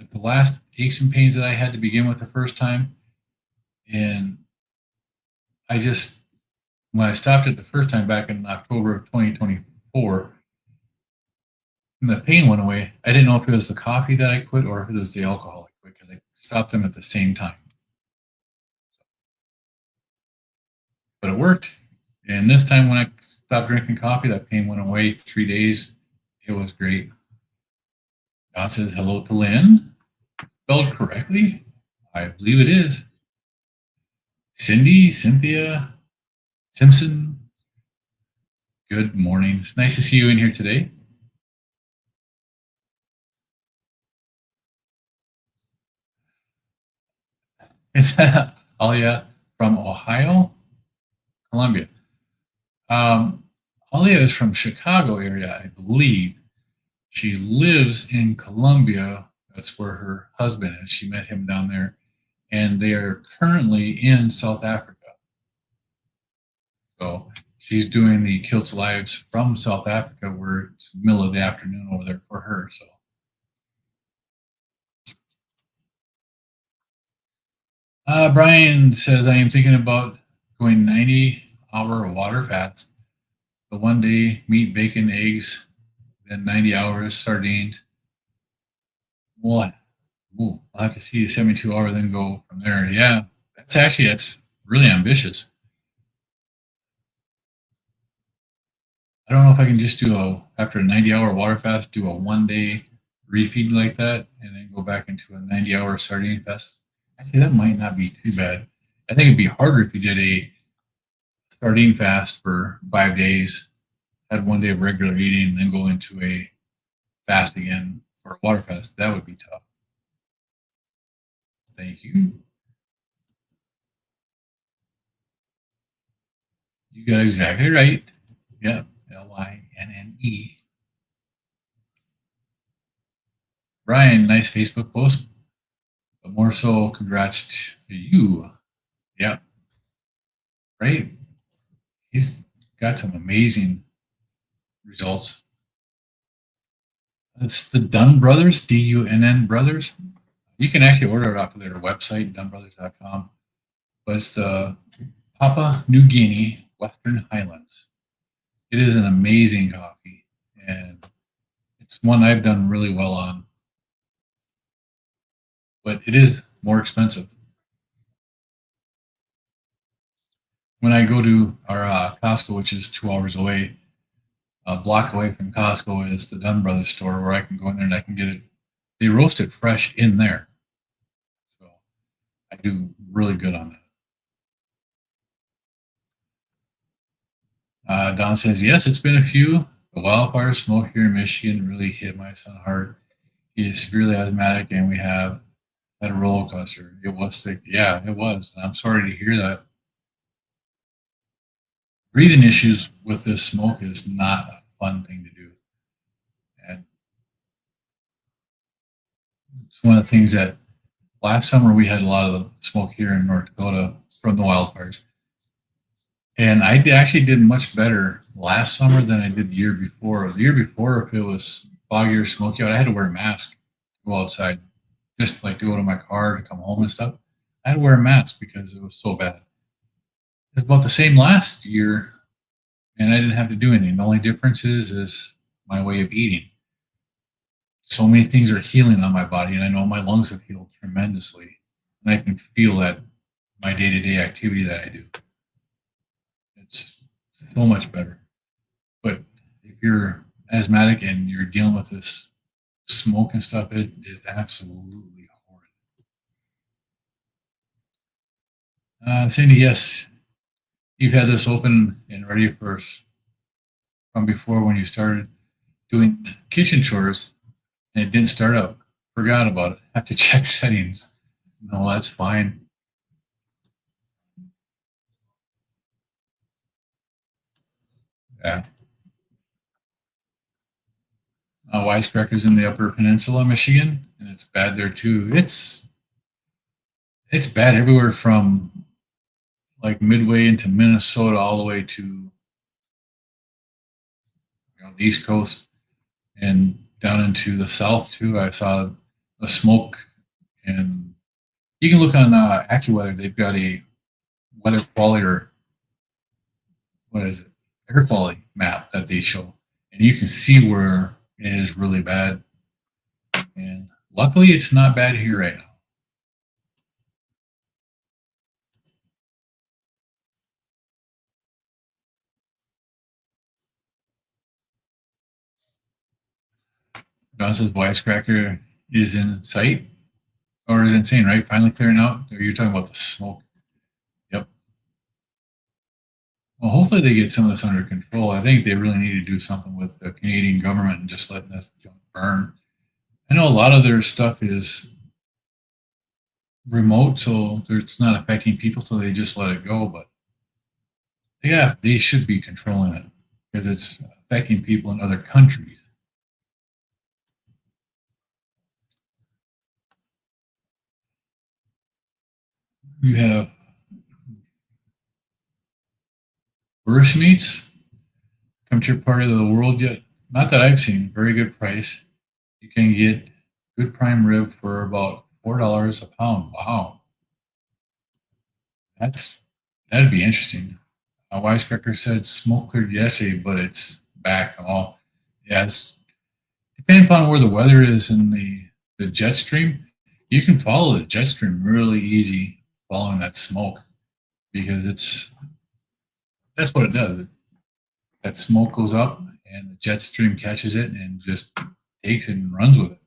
The last aches and pains that I had to begin with the first time, and I just when I stopped it the first time back in October of 2024, and the pain went away. I didn't know if it was the coffee that I quit or if it was the alcohol I quit because I stopped them at the same time. But it worked. And this time when I stopped drinking coffee, that pain went away 3 days. It was great. God says hello to Lynn. Spelled correctly? I believe it is. Cindy, Cynthia, Simpson. Good morning. It's nice to see you in here today. Is that Alia from Ohio? Columbia. Alia is from Chicago area, I believe. She lives in Columbia. That's where her husband is. She met him down there, and they are currently in South Africa. So she's doing the Kiltz Lives from South Africa, where it's the middle of the afternoon over there for her. So Brian says, I am thinking about going 90-hour water fats. The 1 day meat, bacon, eggs, then 90 hours sardines. Well, I'll have to see the 72-hour, then go from there. Yeah, that's really ambitious. I don't know if I can just do after a 90-hour water fast, do a 1 day refeed like that, and then go back into a 90-hour sardine fast. Actually, that might not be too bad. I think it'd be harder if you did a sardine fast for 5 days, had 1 day of regular eating, and then go into a fast again or a water fast. That would be tough. Thank you. You got exactly right. Yeah, Lynne. Brian, nice Facebook post, but more so, congrats to you. Yeah, right. He's got some amazing results. It's the Dunn Brothers, Dunn Brothers. You can actually order it off of their website, dunnbrothers.com. But it's the Papua New Guinea Western Highlands. It is an amazing coffee, and it's one I've done really well on. But it is more expensive. When I go to our Costco, which is 2 hours away, a block away from Costco is the Dunn Brothers store where I can go in there and I can get it. They roast it fresh in there. So I do really good on that. Don says, yes, it's been a few. The wildfire smoke here in Michigan really hit my son hard. He is severely asthmatic, and we have had a roller coaster. It was thick. Yeah, it was. And I'm sorry to hear that. Breathing issues with this smoke is not a fun thing to do. And it's one of the things that last summer we had a lot of the smoke here in North Dakota from the wildfires. And I actually did much better last summer than I did the year before. The year before, if it was foggy or smoky out, I had to wear a mask to go outside, just like to go to my car to come home and stuff. I had to wear a mask because it was so bad. It's about the same last year, and I didn't have to do anything. The only difference is my way of eating. So many things are healing on my body, and I know my lungs have healed tremendously. And I can feel that my day-to-day activity that I do. It's so much better. But if you're asthmatic and you're dealing with this smoke and stuff, it is absolutely horrid. Cindy, yes, you've had this open and ready for from before when you started doing kitchen chores, and it didn't start up. Forgot about it. Have to check settings. No, that's fine. Yeah. Wisecrackers in the Upper Peninsula, Michigan, and it's bad there too. It's bad everywhere from like midway into Minnesota all the way to the East Coast and down into the south too. I saw a smoke, and you can look on AccuWeather. They've got a weather quality, or what is it, air quality map that they show, and you can see where it is really bad. And luckily, it's not bad here right now. Don says Wisecracker is in sight, or is insane, right? Finally clearing out. Or you're talking about the smoke. Yep. Well, hopefully they get some of this under control. I think they really need to do something with the Canadian government and just letting this junk burn. I know a lot of their stuff is remote, so it's not affecting people, so they just let it go. But yeah, they should be controlling it because it's affecting people in other countries. You have burst meats come to your part of the world yet? Not that I've seen. Very good price. You can get good prime rib for about $4 a pound. Wow, that'd be interesting. Wisecracker said smoke cleared yesterday, but it's back. Oh, yeah. It's depending upon where the weather is in the jet stream. You can follow the jet stream really easy following that smoke because that's what it does. That smoke goes up and the jet stream catches it and just takes it and runs with it.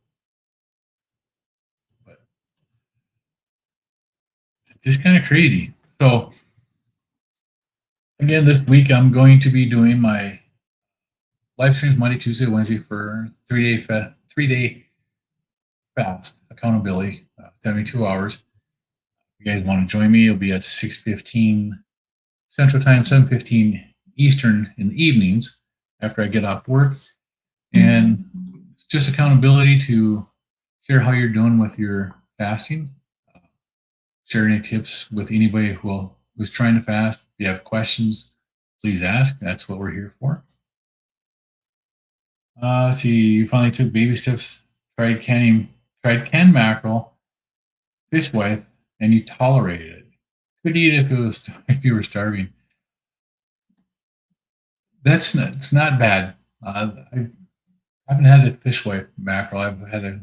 But it's just kind of crazy. So again, this week I'm going to be doing my live streams Monday, Tuesday, Wednesday for 3-day fast accountability, 72 hours. If you guys want to join me, it'll be at 6:15 Central Time, 7:15 Eastern in the evenings after I get off work. And it's just accountability to share how you're doing with your fasting, share any tips with anybody who's trying to fast. If you have questions, please ask. That's what we're here for. See, you finally took baby steps, tried canned mackerel, fish wife, and you tolerated it. Could eat it if you were starving. It's not bad. I haven't had a fish wife mackerel. I've had a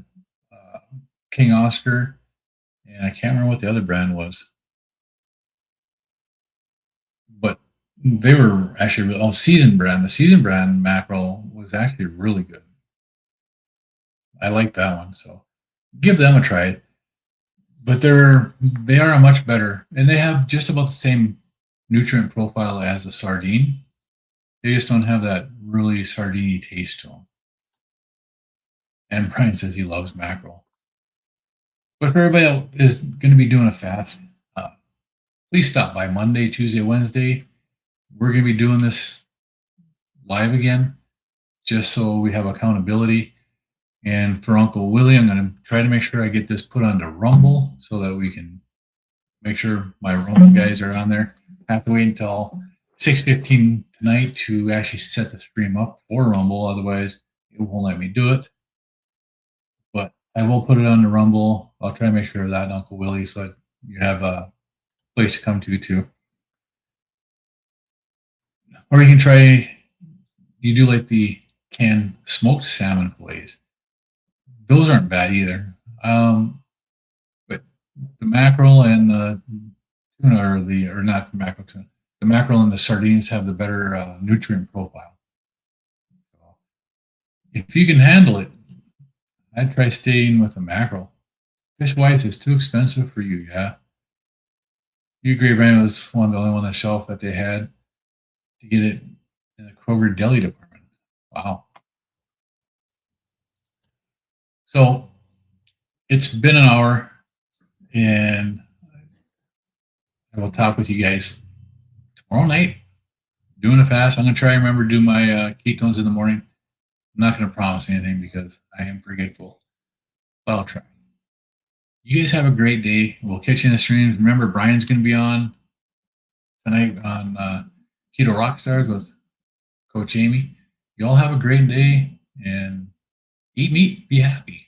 King Oscar, and I can't remember what the other brand was. But they were actually seasoned brand. The seasoned brand mackerel was actually really good. I like that one, so give them a try. But they are much better, and they have just about the same nutrient profile as a sardine. They just don't have that really sardine taste to them. And Brian says he loves mackerel. But for everybody else is going to be doing a fast, please stop by Monday, Tuesday, Wednesday. We're going to be doing this live again, just so we have accountability. And for Uncle Willie, I'm going to try to make sure I get this put onto Rumble so that we can make sure my Rumble guys are on there. I have to wait until 6:15 tonight to actually set the stream up for Rumble. Otherwise, it won't let me do it. But I will put it on the Rumble. I'll try to make sure of that, Uncle Willie, so that you have a place to come to too. Or you can try, you do like the canned smoked salmon fillets. Those aren't bad either. But the mackerel and the tuna, or not mackerel tuna, the mackerel and the sardines have the better nutrient profile. So if you can handle it, I'd try staying with the mackerel. Fish whites is too expensive for you, yeah. You agree, Brian, was the only one on the shelf that they had to get it in the Kroger deli department. Wow. So it's been an hour, and I will talk with you guys tomorrow night. Doing a fast. I'm going to try and remember to do my ketones in the morning. I'm not going to promise anything because I am forgetful, but I'll try. You guys have a great day. We'll catch you in the streams. Remember, Brian's going to be on tonight on Keto Rockstars with Coach Amy. You all have a great day, and Eat meat, be happy.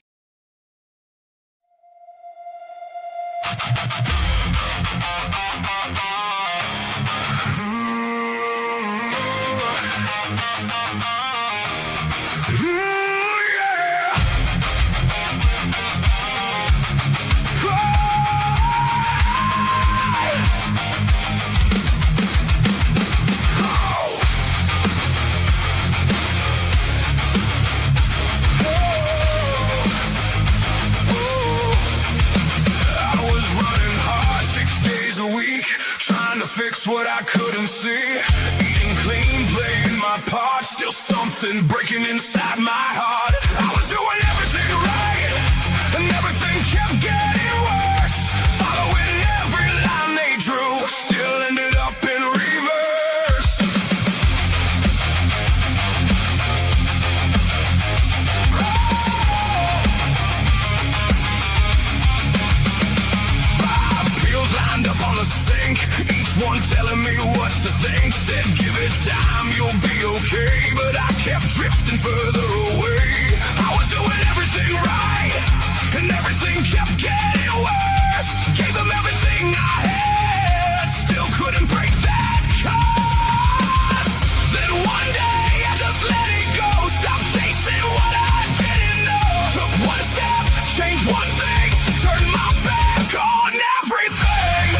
Fix what I couldn't see. Eating clean, playing my part. Still something breaking inside my heart. I was doing everything right, and everything kept getting worse. Following every line they drew, still ended up in reverse. Five pills lined up on the sink, one telling me what to think. Said give it time, you'll be okay. But I kept drifting further away. I was doing everything right, and everything kept getting worse. Gave them everything I had, still couldn't break that curse. Then one day I just let it go. Stopped chasing what I didn't know. Took one step, changed one thing, turned my back on everything.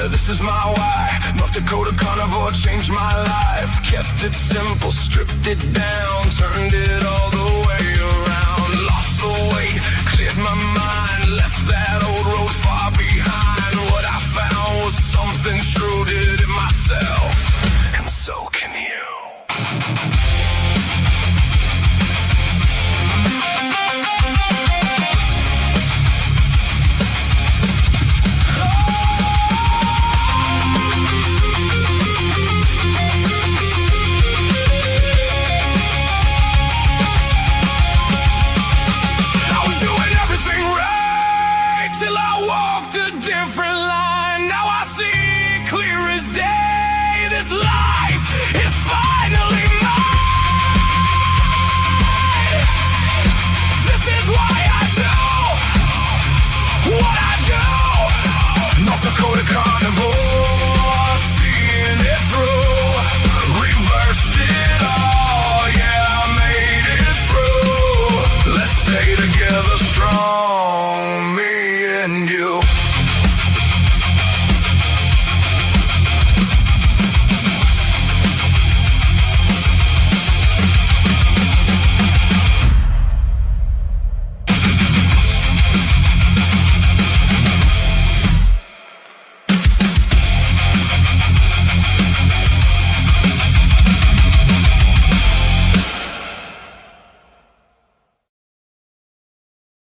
This is my why. North Dakota Carnivore changed my life. Kept it simple, stripped it down, turned it all the way around. Lost the weight, cleared my mind, left that old road